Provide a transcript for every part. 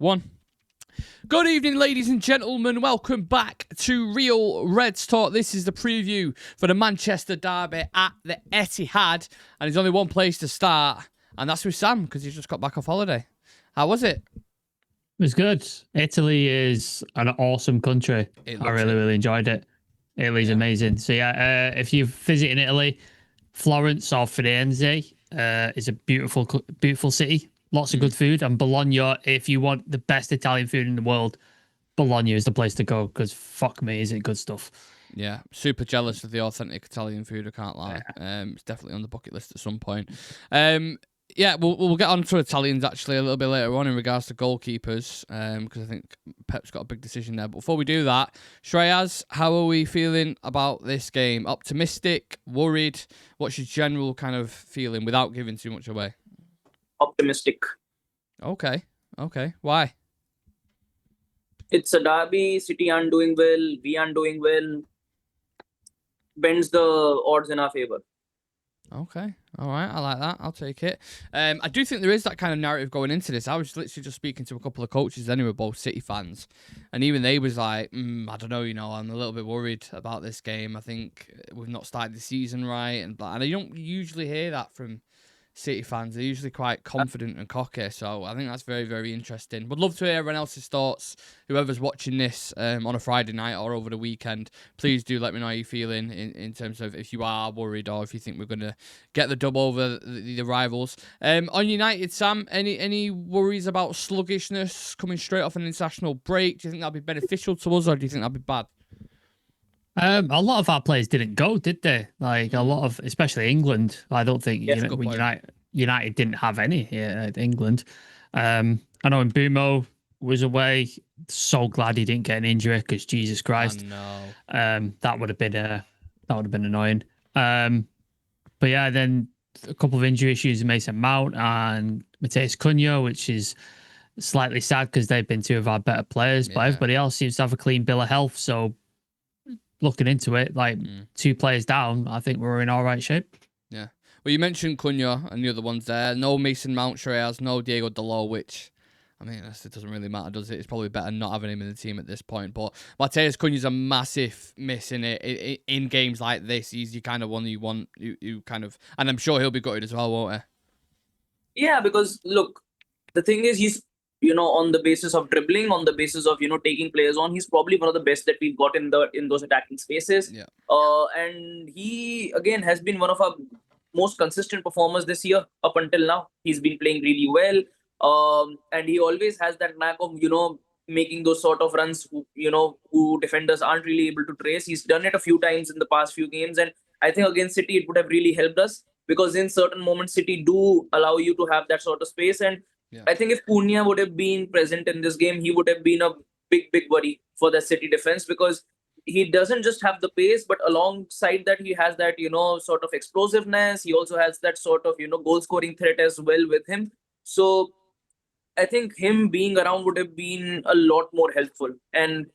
1. Good evening, ladies and gentlemen. Welcome back to Real Reds Talk. This is the preview for the Manchester derby at the Etihad. And there's only one place to start, and that's with Sam, because he's just got back off holiday. How was it? It was good. Italy is an awesome country. I really enjoyed it. Italy's amazing. So yeah, if you're visiting Italy, Florence or Firenze is a beautiful city. Lots of good food. And Bologna, if you want the best Italian food in the world, Bologna is the place to go, because fuck me, is it good stuff. Yeah, super jealous of the authentic Italian food, I can't lie. It's definitely on the bucket list at some point. Yeah, we'll get on to Italians actually a little bit later on in regards to goalkeepers, because I think Pep's got a big decision there. But before we do that, Shreyas, how are we feeling about this game? Optimistic? Worried? What's your general kind of feeling without giving too much away? Optimistic. Okay. Why? It's a derby. City aren't doing well. We aren't doing well. Bends the odds in our favor. Okay. All right. I like that. I'll take it. I do think there is that kind of narrative going into this. I was literally just speaking to a couple of coaches then who were both City fans. And even they was like, I don't know, I'm a little bit worried about this game. I think we've not started the season right. And you don't usually hear that from City fans. They're usually quite confident and cocky, so I think that's very, very interesting. Would love to hear everyone else's thoughts. Whoever's watching this on a Friday night or over the weekend, please do let me know how you're feeling in terms of if you are worried or if you think we're going to get the dub over the rivals. On United, Sam, any worries about sluggishness coming straight off an international break? Do you think that'd be beneficial to us, or do you think that'd be bad? A lot of our players didn't go, did they? Like a lot of, especially England. I don't think United didn't have any here at England. I know Mbumo was away. So glad he didn't get an injury, because Jesus Christ, that would have been annoying. But yeah, then a couple of injury issues: Mason Mount and Matheus Cunha, which is slightly sad because they've been two of our better players. But everybody else seems to have a clean bill of health. So, looking into it, like 2 players down, I think we're in all right shape. Yeah. Well, you mentioned Cunha and the other ones there. No Mason Mount, Shreyas, no Diego Dalot, which, I mean, it doesn't really matter, does it? It's probably better not having him in the team at this point. But Matheus Cunha's a massive miss in games like this. He's the kind of one you kind of, and I'm sure he'll be gutted as well, won't he? Yeah, because look, the thing is, he's on the basis of dribbling, on the basis of taking players on, he's probably one of the best that we've got in those attacking spaces. Yeah. And he again has been one of our most consistent performers this year up until now. He's been playing really well. And he always has that knack of making those sort of runs who defenders aren't really able to trace. He's done it a few times in the past few games, and I think against City it would have really helped us, because in certain moments City do allow you to have that sort of space. And I think if Cunha would have been present in this game, he would have been a big worry for the City defense, because he doesn't just have the pace, but alongside that, he has that, sort of explosiveness. He also has that sort of, goal scoring threat as well with him. So I think him being around would have been a lot more helpful. And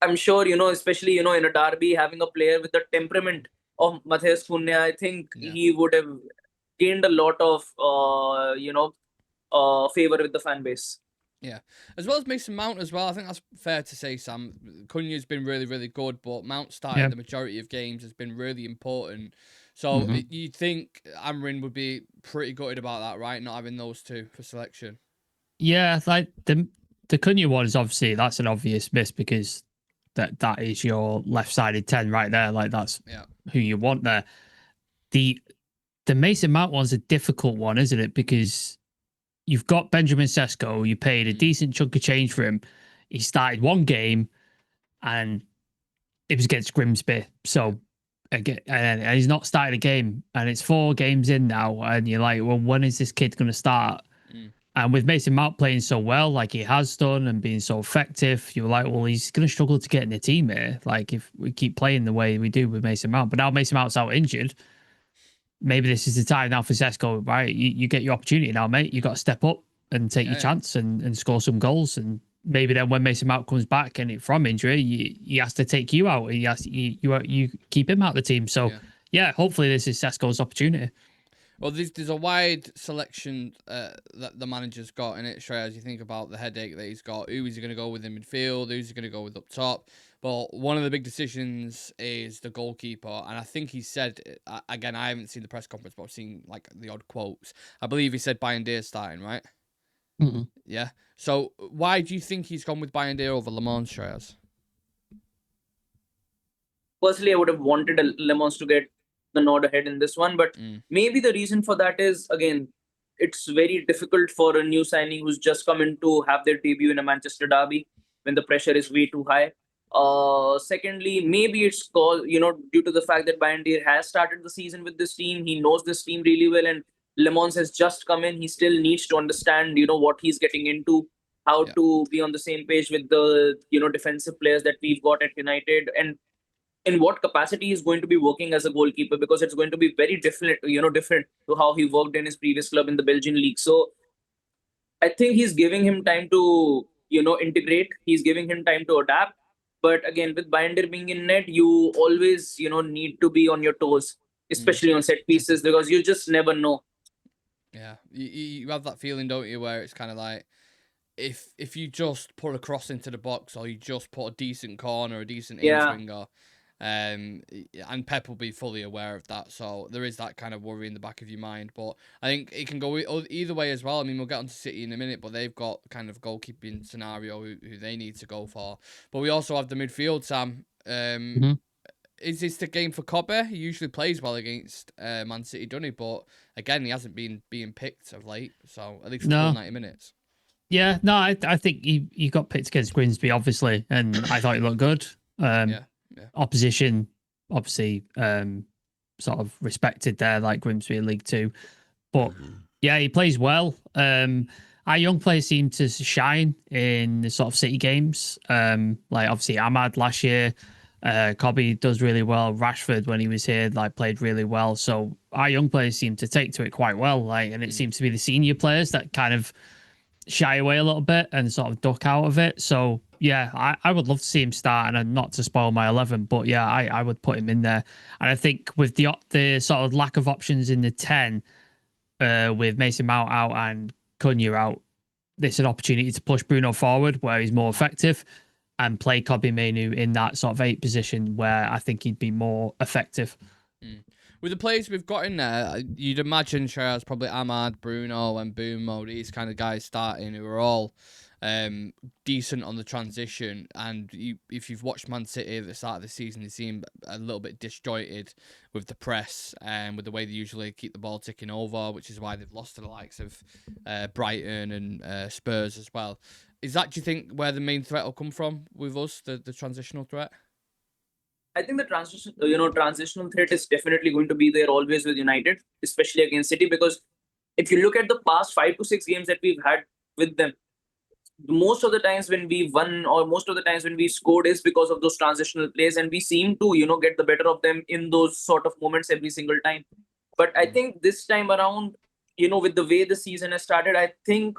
I'm sure, especially, in a derby, having a player with the temperament of Matheus Cunha, I think he would have gained a lot of, favor with the fan base. Yeah, as well as Mason Mount as well. I think that's fair to say, Sam. Cunha's been really, really good, but Mount starting the majority of games has been really important. So you'd think Amorim would be pretty gutted about that, right? Not having those two for selection. Yeah, like the Cunha one is obviously, that's an obvious miss, because that is your left-sided 10 right there. Like that's who you want there. The Mason Mount one's a difficult one, isn't it? Because you've got Benjamin Sesko, you paid a decent chunk of change for him. He started one game and it was against Grimsby. So again, and he's not started a game, and it's 4 games in now. And you're like, well, when is this kid going to start? And with Mason Mount playing so well, like he has done, and being so effective, you're like, well, he's going to struggle to get in the team here. Like if we keep playing the way we do with Mason Mount, but now Mason Mount's out injured. Maybe this is the time now for Sesko, right? You get your opportunity now, mate. You got to step up and take your chance and score some goals. And maybe then when Mason Mount comes back and from injury, he has to take you out. You keep him out of the team. So yeah, hopefully this is Sesko's opportunity. Well, there's a wide selection that the manager's got in it, Shreyas. You think about the headache that he's got. Who is he going to go with in midfield? Who's he going to go with up top? But one of the big decisions is the goalkeeper. And I think he said, again, I haven't seen the press conference, but I've seen like the odd quotes. I believe he said Bayern starting, right? Mm-hmm. Yeah. So why do you think he's gone with Bayern over Le Mans, Shreyas? Personally, I would have wanted Le Mans to get the nod ahead in this one, but maybe the reason for that is, again, it's very difficult for a new signing who's just come in to have their debut in a Manchester derby when the pressure is way too high. Secondly, maybe it's due to the fact that Bayern has started the season with this team. He knows this team really well, and Le Mans has just come in. He still needs to understand, what he's getting into, how to be on the same page with the, defensive players that we've got at United, and in what capacity he's going to be working as a goalkeeper, because it's going to be very different to how he worked in his previous club in the Belgian league. So I think he's giving him time to, integrate. He's giving him time to adapt. But again, with Binder being in net, you always, need to be on your toes, especially on set pieces, because you just never know. Yeah, you have that feeling, don't you, where it's kind of like, if you just put a cross into the box, or you just put a decent corner, a decent in-swinger, and Pep will be fully aware of that. So there is that kind of worry in the back of your mind. But I think it can go either way as well. I mean, we'll get onto City in a minute, but they've got kind of goalkeeping scenario who they need to go for. But we also have the midfield, Sam. Is this the game for Kobe? He usually plays well against Man City, doesn't he? But again, he hasn't been being picked of late. So at least for 90 minutes. Yeah, no, I think he got picked against Grimsby, obviously, and I thought he looked good. Opposition, obviously, sort of respected there, like Grimsby in League Two. But yeah, he plays well. Our young players seem to shine in the sort of City games. Like obviously Ahmad last year, Kobe does really well. Rashford, when he was here, like played really well. So our young players seem to take to it quite well. Like, and it seems to be the senior players that kind of shy away a little bit and sort of duck out of it. So yeah, I would love to see him start, and not to spoil my 11, but yeah, I would put him in there. And I think with the sort of lack of options in the 10, with Mason Mount out and Cunha out, there's an opportunity to push Bruno forward where he's more effective, and play Kobe Mainoo in that sort of 8 position where I think he'd be more effective. With the players we've got in there, you'd imagine Shreyas, probably Ahmad, Bruno, and Boomo, these kind of guys starting, who are all decent on the transition. And if you've watched Man City at the start of the season, they seem a little bit disjointed with the press and with the way they usually keep the ball ticking over, which is why they've lost to the likes of Brighton and Spurs as well. Is that, do you think, where the main threat will come from with us, the transitional threat? I think the transitional threat is definitely going to be there always with United, especially against City, because if you look at the past 5 to 6 games that we've had with them, most of the times when we won, or most of the times when we scored, is because of those transitional plays, and we seem to, get the better of them in those sort of moments every single time. But I think this time around, with the way the season has started, I think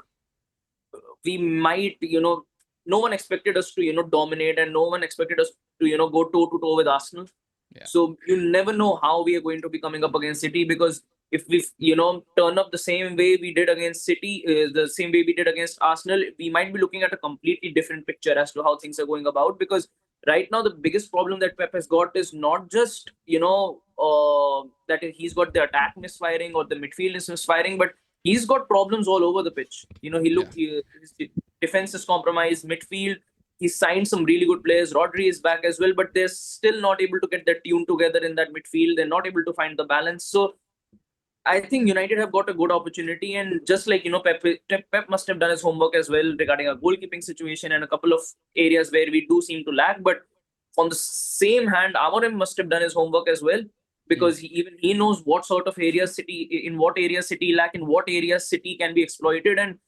we might, no one expected us to, dominate, and no one expected us to, go toe-to-toe with Arsenal. Yeah. So you never know how we are going to be coming up against City, because if we, turn up the same way we did against City, the same way we did against Arsenal, we might be looking at a completely different picture as to how things are going about. Because right now, the biggest problem that Pep has got is not just, that he's got the attack misfiring or the midfield is misfiring, but he's got problems all over the pitch. His defense is compromised, midfield. He signed some really good players. Rodri is back as well, but they're still not able to get that tune together in that midfield. They're not able to find the balance. So I think United have got a good opportunity. And just like, Pep must have done his homework as well regarding a goalkeeping situation and a couple of areas where we do seem to lack. But on the same hand, Amorim must have done his homework as well, because he knows what sort of areas in what areas City lack, in what areas City can be exploited. And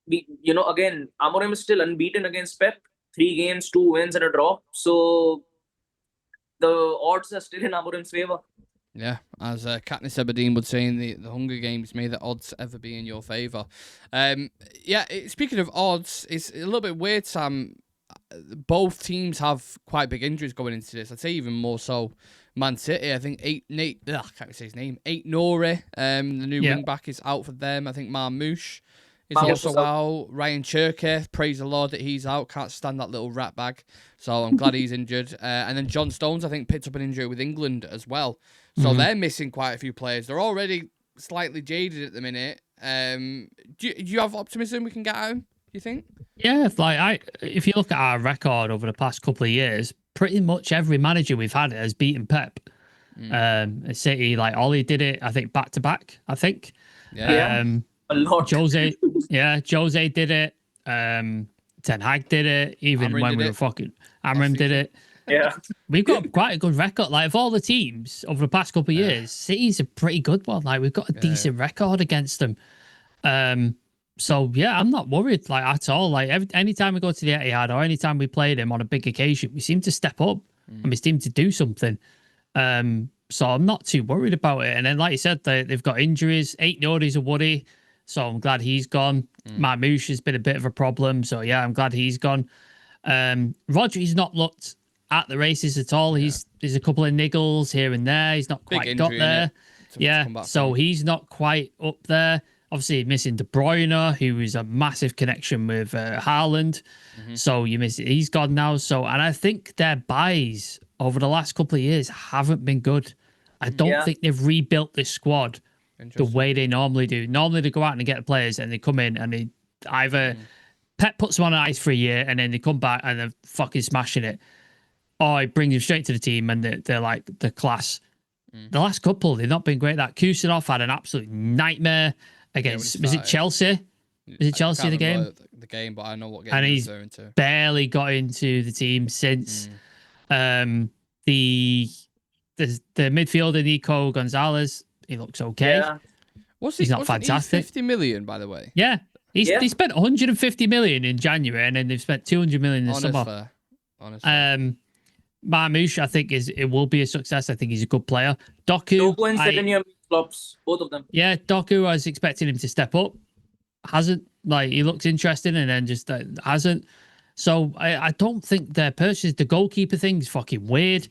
again, Amorim is still unbeaten against Pep. 3 games, 2 wins and a draw. So the odds are still in Amorim's favour. Yeah, as Katniss Everdeen would say in the Hunger Games, may the odds ever be in your favour. Speaking of odds, it's a little bit weird, Sam. Both teams have quite big injuries going into this. I'd say even more so Man City, I think I can't say his name. Nori, the new wing back, is out for them. I think Marmouche is also out. Ryan Cherky, praise the Lord that he's out. Can't stand that little rat bag. So I'm glad he's injured. And then John Stones, I think, picked up an injury with England as well. So they're missing quite a few players. They're already slightly jaded at the minute. Do you have optimism we can get out? You think? Yeah, if you look at our record over the past couple of years, pretty much every manager we've had has beaten Pep. City, like Ollie did it, I think back to back. I think, a lot. Jose did it. Ten Hag did it. Even Amorim when we were fucking Amorim did it. Yeah, we've got quite a good record. Like, of all the teams over the past couple of years, City's a pretty good one. Like, we've got a decent record against them. So yeah, I'm not worried like at all. Like anytime we go to the Etihad or anytime we play them on a big occasion, we seem to step up and we seem to do something. So I'm not too worried about it. And then, like you said, they've got injuries. Nori's a Woody, so I'm glad he's gone. Marmouche has been a bit of a problem, so yeah, I'm glad he's gone. Rodri's not looked at the races at all. There's a couple of niggles here and there. He's not quite got there. So he's not quite up there. Obviously, missing De Bruyne, who is a massive connection with Haaland. So you miss it. He's gone now. So, and I think their buys over the last couple of years haven't been good. I don't think they've rebuilt this squad the way they normally do. Normally, they go out and get the players and they come in and they either Pep puts them on ice for a year and then they come back and they're fucking smashing it. Or he brings them straight to the team and they're like the class. The last couple, they've not been great. That Kusanov had an absolute nightmare against, was it Chelsea? Was it Chelsea the game? The game, but I know what game and he's referring to. Barely got into the team since. The midfielder Nico Gonzalez, he looks okay. Yeah. He's not fantastic. 50 million, by the way. Yeah, he spent 150 million in January, and then they've spent 200 million in the summer. Honestly. Marmouche, I think it will be a success. I think he's a good player. Doku and Sedania flops, both of them. Yeah, Doku, I was expecting him to step up. Hasn't. Like, he looks interesting and then just hasn't. So I don't think their purchase, the goalkeeper thing is fucking weird.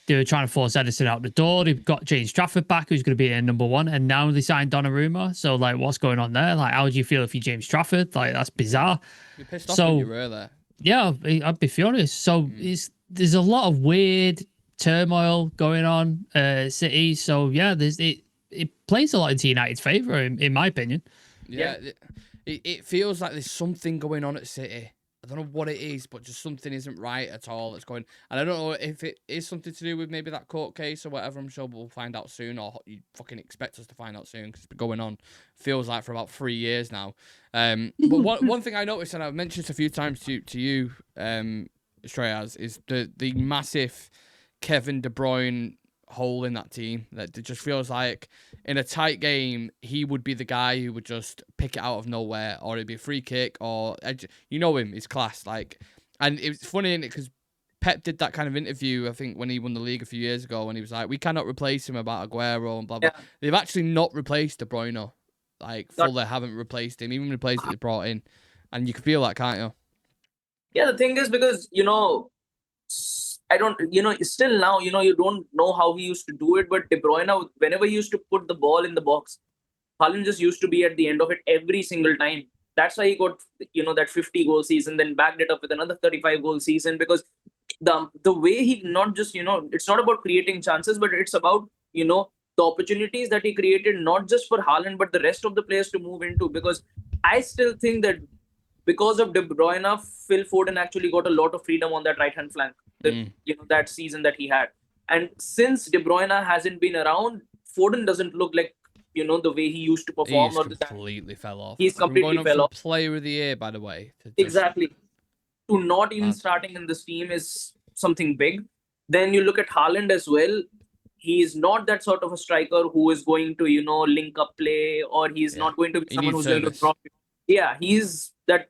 They were trying to force Edison out the door. They've got James Trafford back, who's going to be their number one, and now they signed Donnarumma. So, like, what's going on there? Like, how would you feel if you're James Trafford? Like, that's bizarre. You're pissed off when you were there. Yeah, I'd be furious. So there's a lot of weird turmoil going on, City. So yeah, it plays a lot into United's favour, in my opinion. Yeah, it feels like there's something going on at City. I don't know what it is, but just something isn't right at all that's going. And I don't know if it is something to do with maybe that court case or whatever. I'm sure we'll find out soon, or you fucking expect us to find out soon because it's been going on, feels like, for about 3 years now. But one thing I noticed, and I've mentioned this a few times to you, Shreyas, is the massive Kevin De Bruyne hole in that team. That it just feels like in a tight game he would be the guy who would just pick it out of nowhere, or it'd be a free kick, or you know him, he's class. Like, and it's funny, isn't it, because Pep did that kind of interview, I think, when he won the league a few years ago, and he was like, we cannot replace him about Aguero and blah blah. They've actually not replaced De Bruyne. Like, Fuller haven't replaced him, even replaced that they brought in, and you can feel that, can't you? Yeah, the thing is, because I don't, still now, you don't know how he used to do it, but De Bruyne, whenever he used to put the ball in the box, Haaland just used to be at the end of it every single time. That's why he got, that 50-goal season, then backed it up with another 35-goal season, because the way he not just, it's not about creating chances, but it's about, the opportunities that he created, not just for Haaland, but the rest of the players to move into, because I still think that because of De Bruyne, Phil Foden actually got a lot of freedom on that right-hand flank. That season that he had. And since De Bruyne hasn't been around, Foden doesn't look like, the way he used to perform. He's completely fell off. He's completely fell off. Player of the year, by the way. Exactly. To not even starting in this team is something big. Then you look at Haaland as well. He is not that sort of a striker who is going to, link up play, or he's not going to be someone who's going to drop it. Yeah, he's that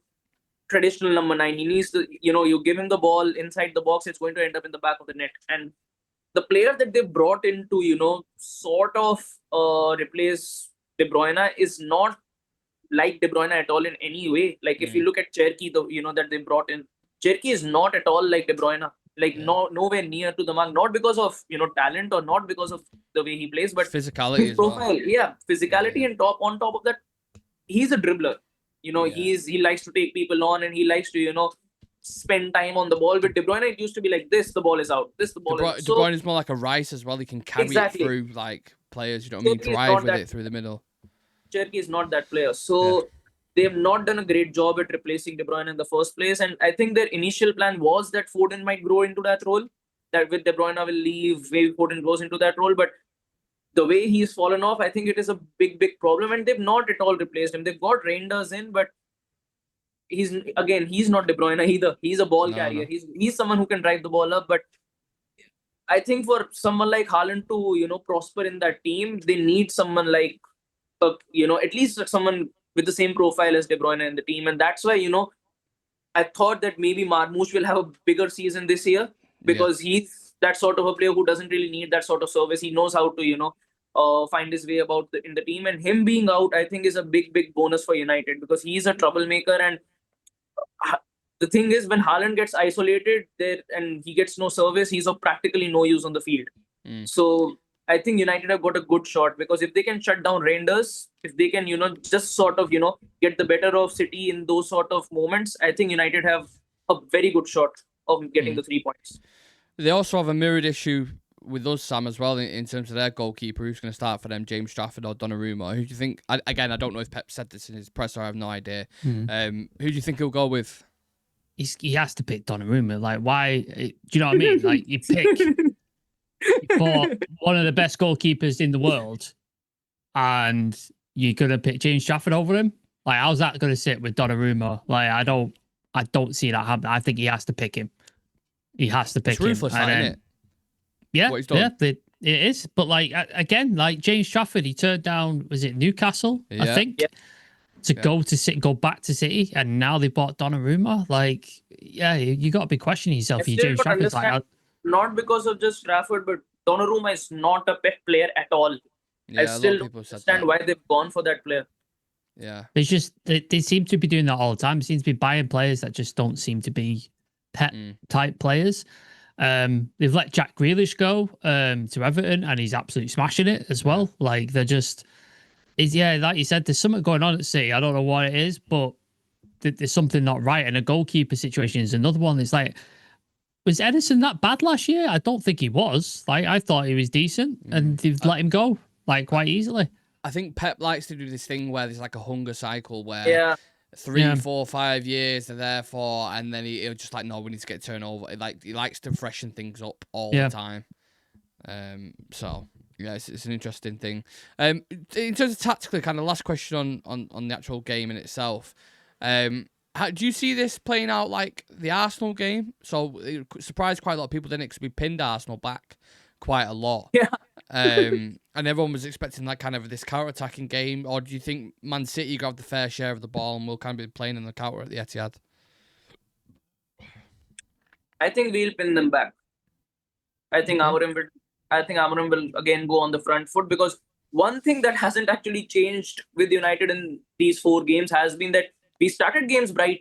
traditional number 9. He needs to, you give him the ball inside the box, it's going to end up in the back of the net. And the player that they brought in to, sort of replace De Bruyne is not like De Bruyne at all in any way. Like, if you look at Cherky, that they brought in, Cherky is not at all like De Bruyne. Like nowhere near to the mark. Not because of talent or not because of the way he plays, but physicality his as well. profile. Yeah, physicality and on top of that, he's a dribbler. He likes to take people on and he likes to spend time on the ball. With De Bruyne, it used to be like this: the ball is out. This the ball is out. De Bruyne is more like a Rice as well. He can carry it through like players. You know what I mean? Drive with it through the middle. Cherki is not that player. So they have not done a great job at replacing De Bruyne in the first place. And I think their initial plan was that Foden might grow into that role. That with De Bruyne will leave, maybe Foden goes into that role. But the way he's fallen off, I think it is a big problem. And they've not at all replaced him. They've got Reinders in, but he's not De Bruyne either. He's a ball carrier. No. He's someone who can drive the ball up. But I think for someone like Haaland to prosper in that team, they need someone like at least someone with the same profile as De Bruyne in the team. And that's why I thought that maybe Marmoush will have a bigger season this year because he's that sort of a player who doesn't really need that sort of service. He knows how to find his way about in the team, and him being out I think is a big bonus for United because he's a troublemaker. And the thing is, when Haaland gets isolated there and he gets no service, he's of practically no use on the field. So I think United have got a good shot because if they can shut down Reinders, if they can, just sort of, get the better of City in those sort of moments, I think United have a very good shot of getting the 3 points. They also have a mirrored issue with us, Sam, as well, in terms of their goalkeeper. Who's going to start for them, James Trafford or Donnarumma? Who do you think? Again, I don't know if Pep said this in his presser. I have no idea. Who do you think he'll go with? He has to pick Donnarumma. Like, why? Do you know what I mean? Like, you pick for one of the best goalkeepers in the world, and you're gonna pick James Trafford over him. Like, how's that gonna sit with Donnarumma? Like, I don't see that happening. I think he has to pick him. He has to pick him. It's ruthless, isn't it? Yeah, it is. But like again, like James Trafford, he turned down, was it Newcastle? I think. Yeah. Go back to City, and now they bought Donnarumma. Like, you got to be questioning yourself. You James Trafford's like, not because of just Trafford, but Donnarumma is not a Pep player at all. Yeah, I still don't understand why they've gone for that player. Yeah, it's just they seem to be doing that all the time. It seems to be buying players that just don't seem to be Pep type players. They've let Jack Grealish go to Everton, and he's absolutely smashing it as well. Like, they're just. Like you said, there's something going on at City. I don't know what it is, but there's something not right. And a goalkeeper situation is another one. It's like, was Edison that bad last year? I don't think he was. Like, I thought he was decent, and they've let him go like quite easily. I think Pep likes to do this thing where there's like a hunger cycle where 3, 4, 5 years they're there for, and then he'll just like, no, we need to get turnover. Like, he likes to freshen things up all the time. So. Yeah, it's an interesting thing. In terms of tactically, kind of last question on the actual game in itself. How do you see this playing out like the Arsenal game? So it surprised quite a lot of people, didn't it? Because we pinned Arsenal back quite a lot. Yeah. And everyone was expecting that kind of this counter-attacking game. Or do you think Man City got the fair share of the ball and will kind of be playing in the counter at the Etihad? I think we'll pin them back. I think Amorim will again go on the front foot, because one thing that hasn't actually changed with United in these 4 games has been that we started games bright.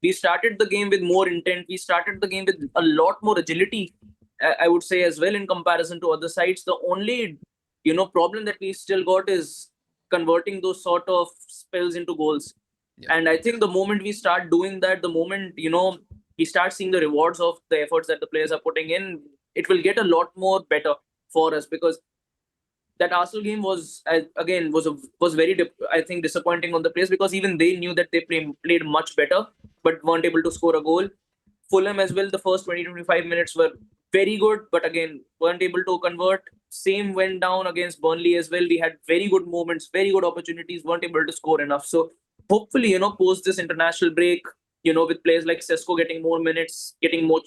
We started the game with more intent. We started the game with a lot more agility, I would say, as well, in comparison to other sides. The only, problem that we still got is converting those sort of spells into goals. Yeah. And I think the moment we start doing that, the moment, we start seeing the rewards of the efforts that the players are putting in, it will get a lot more better for us, because that Arsenal game was very I think disappointing on the players, because even they knew that they played much better but weren't able to score a goal. Fulham as well, the first 20-25 minutes were very good, but again weren't able to convert. Same went down against Burnley as well. We had very good moments, very good opportunities, weren't able to score enough. So hopefully, post this international break, with players like Sesko getting more minutes, getting more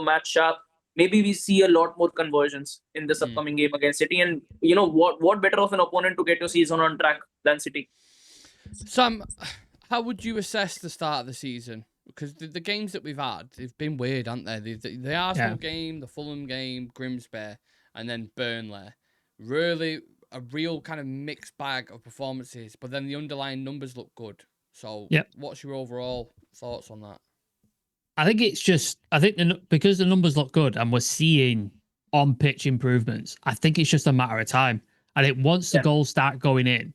match sharp, maybe we see a lot more conversions in this upcoming game against City. And what better of an opponent to get your season on track than City? Sam, how would you assess the start of the season? Because the games that we've had, they've been weird, aren't they? The Arsenal game, the Fulham game, Grimsby, and then Burnley. Really a real kind of mixed bag of performances, but then the underlying numbers look good. So what's your overall thoughts on that? I think it's just, because the numbers look good and we're seeing on-pitch improvements, I think it's just a matter of time. And once the goals start going in,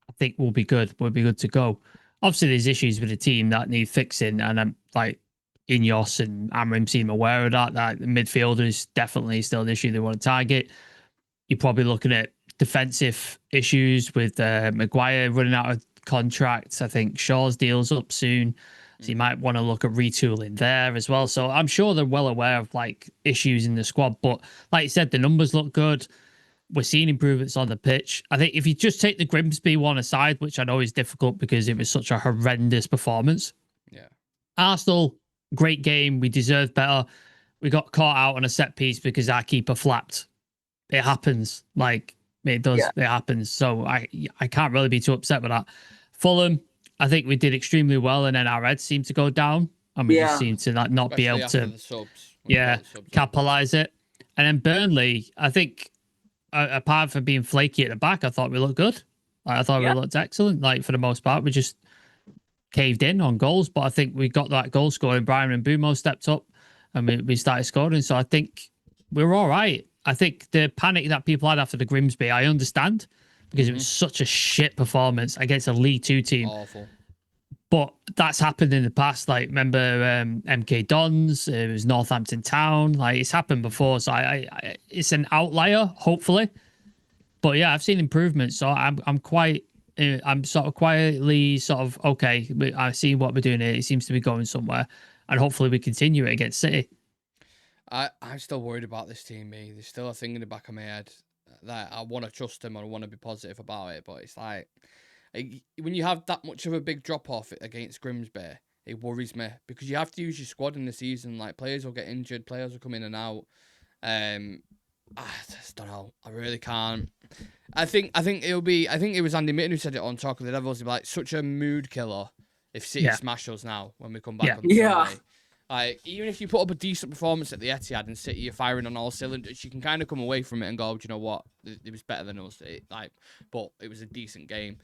I think we'll be good. We'll be good to go. Obviously, there's issues with the team that need fixing, and I'm like Ineos and Amorim seem aware of that. That the midfielder is definitely still an issue they want to target. You're probably looking at defensive issues with Maguire running out of contracts. I think Shaw's deal's up soon, so you might want to look at retooling there as well. So I'm sure they're well aware of like issues in the squad. But like you said, the numbers look good. We're seeing improvements on the pitch. I think if you just take the Grimsby one aside, which I know is difficult because it was such a horrendous performance. Yeah. Arsenal, great game. We deserved better. We got caught out on a set piece because our keeper flapped. It happens. Like, it does. Yeah. It happens. So I can't really be too upset with that. Fulham, I think we did extremely well, and then our heads seemed to go down, and we just seemed to not especially be able to capitalize it. And then Burnley, I think, apart from being flaky at the back, I thought we looked good. I thought we looked excellent. Like, for the most part, we just caved in on goals. But I think we got that goal scoring. Brian and Bumo stepped up, and we started scoring. So I think we were all right. I think the panic that people had after the Grimsby, I understand, because it was such a shit performance against a League Two team. Awful. But that's happened in the past. Like, remember MK Dons? It was Northampton Town. Like, it's happened before. So it's an outlier, hopefully. But yeah, I've seen improvements. So I'm sort of quietly okay. I see what we're doing here. It seems to be going somewhere, and hopefully we continue it against City. I'm still worried about this team. There's still a thing in the back of my head that I want to trust them or I want to be positive about it. But it's like, when you have that much of a big drop off against Grimsby, it worries me because you have to use your squad in the season. Like, players will get injured, players will come in and out. I just don't know. I really can't. I think it was Andy Mitten who said it on Talk of the Devils. He'd be like, such a mood killer if City smash us now when we come back on Sunday. Like, even if you put up a decent performance at the Etihad and City, you're firing on all cylinders, you can kind of come away from it and go, do you know what? It was better than us. But it was a decent game.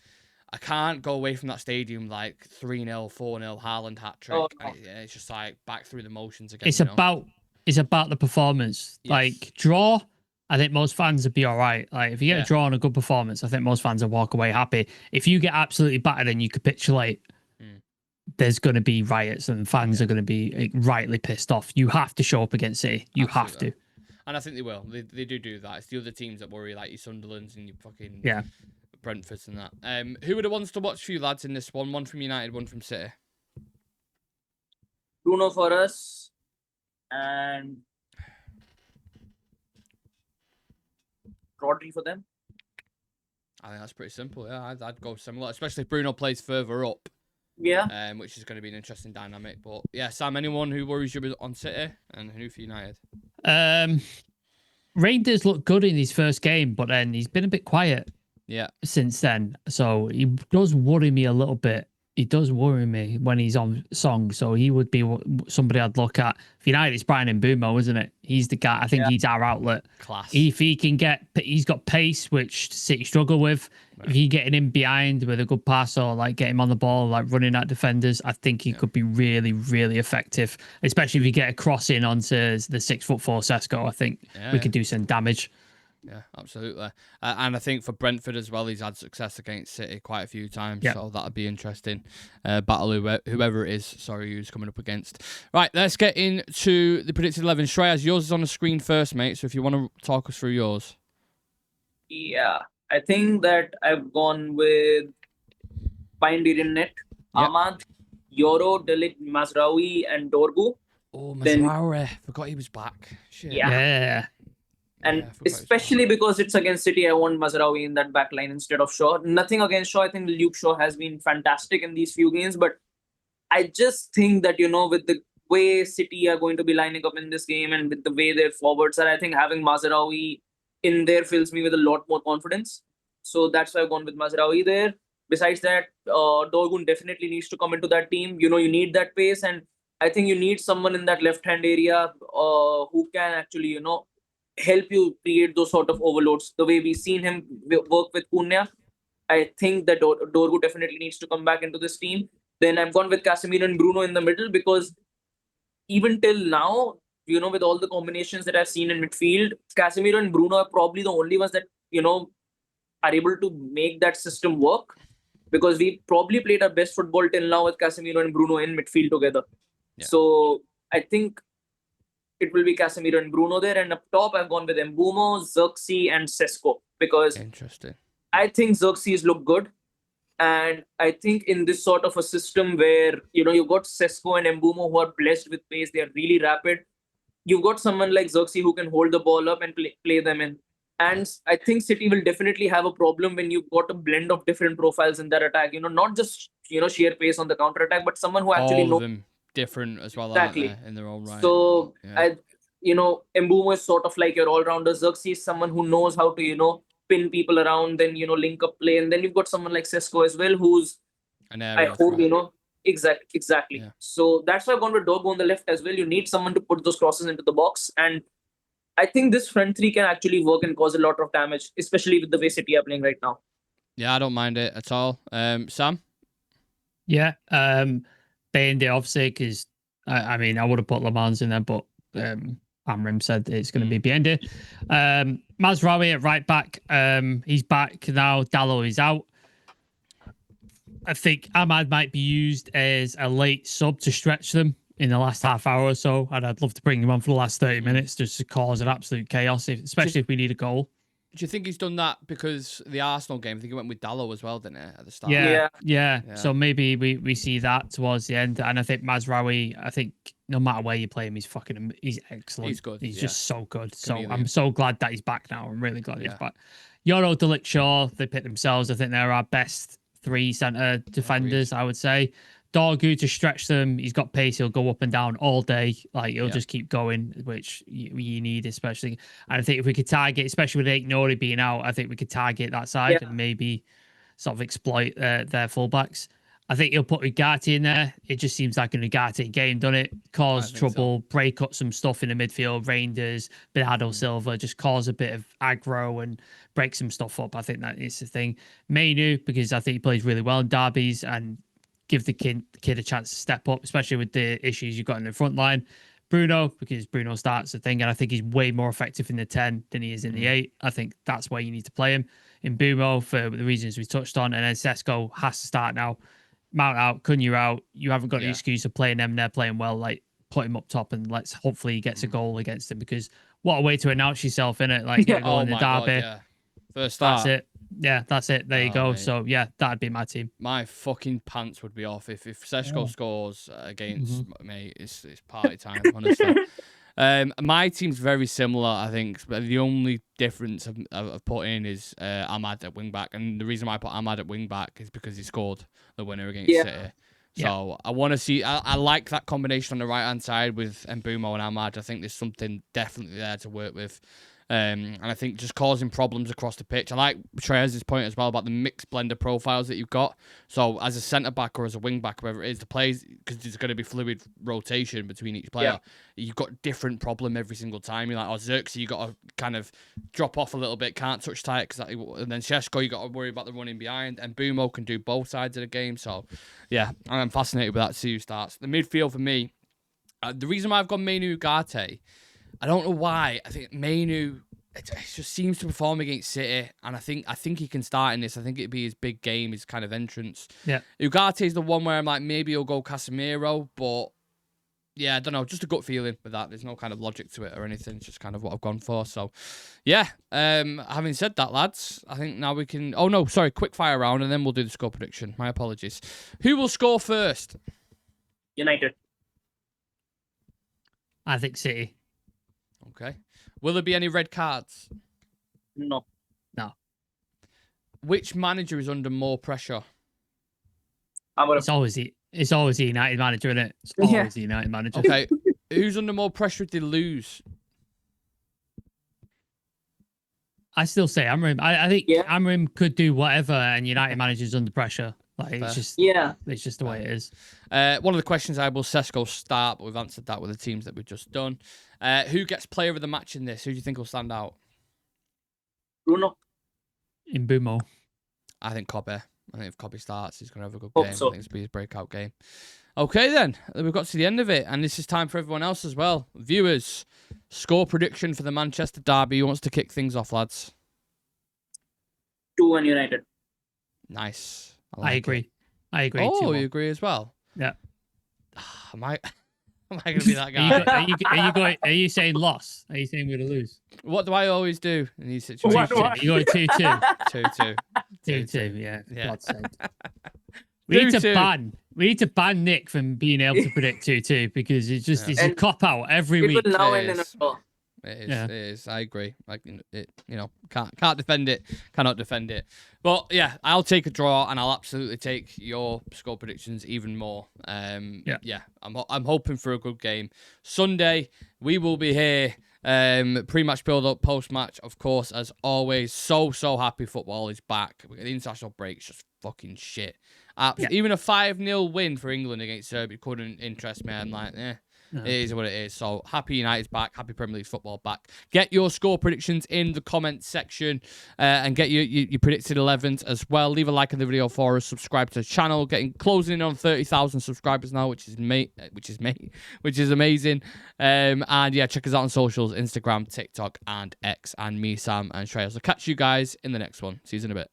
I can't go away from that stadium like 3-0, 4-0, Haaland hat-trick. Oh, no. It's just like back through the motions again. It's about the performance. Yes. Like, draw, I think most fans would be all right. Like, if you get a draw and a good performance, I think most fans will walk away happy. If you get absolutely battered and you capitulate, there's going to be riots and fans are going to be rightly pissed off. You have to show up against City. You have to. And I think they will. They do that. It's the other teams that worry, like your Sunderlands and your fucking Brentfords and that. Who are the ones to watch for you lads in this one? One from United, one from City. Bruno for us and Rodri for them. I think that's pretty simple. Yeah, I'd go similar, especially if Bruno plays further up. Yeah. Which is going to be an interesting dynamic. But yeah, Sam, anyone who worries you on City and who for United? Rangers looked good in his first game, but then he's been a bit quiet. Since then. So he does worry me a little bit. He does worry me when he's on song. So he would be somebody I'd look at. For United, it's Brian Mbumo, isn't it? He's the guy. I think he's our outlet. Class. If he can he's got pace, which City struggle with. Right. If you getting him behind with a good pass or like get him on the ball, like running at defenders, I think he could be really, really effective. Especially if you get a cross in onto the 6'4" Sesko, I think we could do some damage. Yeah, absolutely. And I think for Brentford as well, he's had success against City quite a few times. So that'd be interesting. Battle whoever it is, who's coming up against. Right, let's get into the predicted 11. Shreyas, yours is on the screen first, mate. So if you want to talk us through yours. Yeah, I think that I've gone with Bindirin Net, Ahmad, Yoro, Delit, Mazraoui, and Dorgu. Oh, Mazraoui. Forgot he was back. Shit. Yeah. And especially because it's against City, I want Mazraoui in that back line instead of Shaw. Nothing against Shaw. I think Luke Shaw has been fantastic in these few games. But I just think that, with the way City are going to be lining up in this game and with the way their forwards are, I think having Mazraoui in there fills me with a lot more confidence. So that's why I've gone with Mazraoui there. Besides that, Dorgun definitely needs to come into that team. You need that pace. And I think you need someone in that left-hand area who can actually, help you create those sort of overloads. The way we've seen him work with Cunha, I think that Dorgu definitely needs to come back into this team. Then I've gone with Casemiro and Bruno in the middle because even till now, with all the combinations that I've seen in midfield, Casemiro and Bruno are probably the only ones that, are able to make that system work, because we probably played our best football till now with Casemiro and Bruno in midfield together. Yeah. So I think it will be Casemiro and Bruno there. And up top, I've gone with Mbumo, Xerxes, and Sesko, because Interesting. I think Xerxes look good. And I think in this sort of a system where, you've got Sesko and Mbumo who are blessed with pace, they are really rapid. You've got someone like Xerxes who can hold the ball up and play them in. And I think City will definitely have a problem when you've got a blend of different profiles in their attack. Not just, sheer pace on the counter attack, but someone who actually All knows. of them different as well, Exactly. aren't they, in their own right? So, Yeah. Mbumo is sort of like your all-rounder. Xerxes is someone who knows how to, pin people around, then, link up play. And then you've got someone like Sesko as well, who's, An I area hope, threat. exactly. Yeah. So that's why I've gone with Doggo on the left as well. You need someone to put those crosses into the box. And I think this front three can actually work and cause a lot of damage, especially with the way City are playing right now. Yeah, I don't mind it at all. Sam? Yeah, Bayende obviously, because I mean, I would have put Le Mans in there, but Amorim said it's going to be Bayende. Mazraoui at right back, he's back now. Dallo is out. I think Ahmad might be used as a late sub to stretch them in the last half hour or so, and I'd love to bring him on for the last 30 minutes just to cause an absolute chaos, especially if we need a goal. Do you think he's done that because the Arsenal game? I think he went with Dallo as well, didn't he, at the start? Yeah. So maybe we see that towards the end. And I think Mazraoui, I think no matter where you play him, he's excellent. He's good. He's just so good. Chameleon. So I'm so glad that he's back now. I'm really glad he's back. Yoro, Delic, Shaw, they picked themselves. I think they're our best three centre defenders, I would say. Dorgu to stretch them. He's got pace. He'll go up and down all day. Like he'll just keep going, which you need, especially. And I think if we could target, especially with Aït-Nouri being out, I think we could target that side and maybe sort of exploit their fullbacks. I think he'll put Ugarte in there. It just seems like an Ugarte game, doesn't it? Cause trouble, break up some stuff in the midfield. Reinders, Bernardo Silva, just cause a bit of aggro and break some stuff up. I think that is the thing. Mainu, because I think he plays really well in derbies and give the kid a chance to step up, especially with the issues you've got in the front line. Bruno, because Bruno starts the thing, and I think he's way more effective in the 10 than he is in the 8. I think that's where you need to play him. In Mbumo, for the reasons we touched on, and then Sesko has to start now. Mount out, Cunha out. You haven't got the excuse of playing them. They're playing well. Like, put him up top, and let's hopefully he gets a goal against him, because what a way to announce yourself, innit? Like, get a goal in the derby. God, first start. That's it. Yeah, that's it. There you go. Mate. So, yeah, that'd be my team. My fucking pants would be off if Sesko scores against me. It's party time, honestly. My team's very similar, I think. But the only difference I've put in is Ahmad at wing back, and the reason why I put Ahmad at wing back is because he scored the winner against City. So I want to see. I like that combination on the right hand side with Mbumo and Ahmad. I think there's something definitely there to work with. And I think just causing problems across the pitch. I like Shreyas' point as well about the mixed blend of profiles that you've got. So as a centre-back or as a wing-back, whoever it is, the players, because there's going to be fluid rotation between each player, you've got different problem every single time. You're like, Xerxes, you got to kind of drop off a little bit, can't touch tight, and then Sesko, you got to worry about the running behind, and Mbumo can do both sides of the game. So, yeah, I'm fascinated with that, see who starts. The midfield for me, the reason why I've got Mainu Ugarte, I don't know why. I think Mainu, it just seems to perform against City, and I think he can start in this. I think it'd be his big game, his kind of entrance. Yeah. Ugarte is the one where I'm like, maybe he'll go Casemiro, but yeah, I don't know. Just a gut feeling with that. There's no kind of logic to it or anything. It's just kind of what I've gone for. So, yeah. Having said that, lads, I think now we can... Oh, no, sorry. Quick fire round, and then we'll do the score prediction. My apologies. Who will score first? United. I think City. Okay. Will there be any red cards? No. Which manager is under more pressure? Amorim. It's always the United manager, isn't it? It's always the United manager. Okay. Who's under more pressure if they lose? I still say Amorim. I think Amorim could do whatever, and United manager's under pressure. Like it's just the way it is. One of the questions will Sesko start, but we've answered that with the teams that we've just done. Who gets player of the match in this? Who do you think will stand out? Bruno. Mbumo. I think Kobe. I think if Kobe starts, he's going to have a good Hope game. so. I think it's be his breakout game. Okay, then. We've got to the end of it, and this is time for everyone else as well. Viewers, score prediction for the Manchester derby. Who wants to kick things off, lads? 2-1 United. Nice. I agree. I agree. Oh, you agree as well? Yeah. Am I going to be that guy? Are you saying loss? Are you saying we're going to lose? What do I always do in these situations? What? You going 2-2? 2-2. 2-2, yeah. Yeah. God's sake. We need 2-2. to ban Nick from being able to predict 2-2 because it's just it's a cop out every week. It will now It end in a is. draw. It is. I agree. Like it, can't defend it. Cannot defend it. But yeah, I'll take a draw, and I'll absolutely take your score predictions even more. Yeah. I'm hoping for a good game. Sunday we will be here. Pre-match build-up, post-match, of course, as always. So happy football is back. The international break's just fucking shit. Even a 5-0 win for England against Serbia couldn't interest me. I'm like, it is what it is. So happy United's back. Happy Premier League football back. Get your score predictions in the comments section and get your predicted 11s as well. Leave a like on the video for us. Subscribe to the channel. Closing in on 30,000 subscribers now, which is amazing. And yeah, check us out on socials: Instagram, TikTok, and X. And me, Sam, and Shreyas. I'll catch you guys in the next one. See you in a bit.